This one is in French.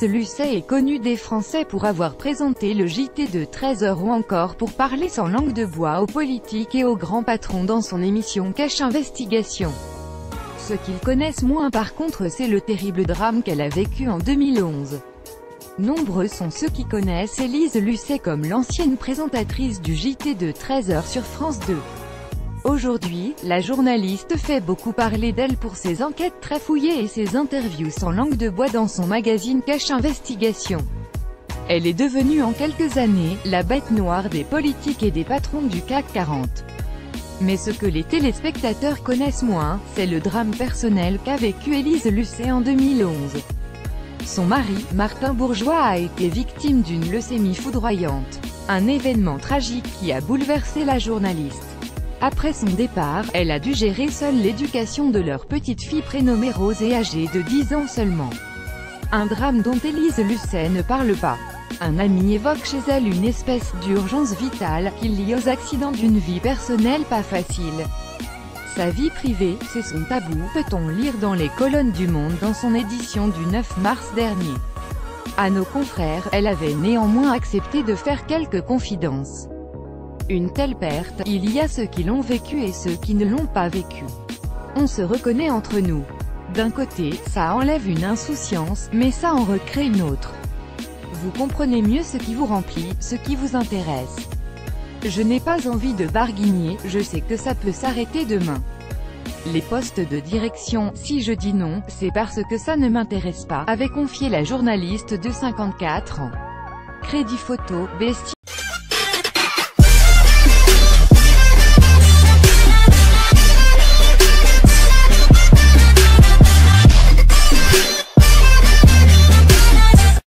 Élise Lucet est connue des Français pour avoir présenté le JT de 13h ou encore pour parler sans langue de bois aux politiques et aux grands patrons dans son émission Cache Investigation. Ce qu'ils connaissent moins par contre, c'est le terrible drame qu'elle a vécu en 2011. Nombreux sont ceux qui connaissent Élise Lucet comme l'ancienne présentatrice du JT de 13h sur France 2. Aujourd'hui, la journaliste fait beaucoup parler d'elle pour ses enquêtes très fouillées et ses interviews sans langue de bois dans son magazine Cache Investigation. Elle est devenue en quelques années, la bête noire des politiques et des patrons du CAC 40. Mais ce que les téléspectateurs connaissent moins, c'est le drame personnel qu'a vécu Élise Lucet en 2011. Son mari, Martin Bourgeois, a été victime d'une leucémie foudroyante. Un événement tragique qui a bouleversé la journaliste. Après son départ, elle a dû gérer seule l'éducation de leur petite fille prénommée Rose et âgée de 10 ans seulement. Un drame dont Élise Lucet ne parle pas. Un ami évoque chez elle une espèce d'urgence vitale, qui lie aux accidents d'une vie personnelle pas facile. Sa vie privée, c'est son tabou, peut-on lire dans les colonnes du Monde dans son édition du 9 mars dernier. À nos confrères, elle avait néanmoins accepté de faire quelques confidences. Une telle perte, il y a ceux qui l'ont vécu et ceux qui ne l'ont pas vécu. On se reconnaît entre nous. D'un côté, ça enlève une insouciance, mais ça en recrée une autre. Vous comprenez mieux ce qui vous remplit, ce qui vous intéresse. Je n'ai pas envie de barguigner, je sais que ça peut s'arrêter demain. Les postes de direction, si je dis non, c'est parce que ça ne m'intéresse pas, avait confié la journaliste de 54 ans. Crédit photo, Besti.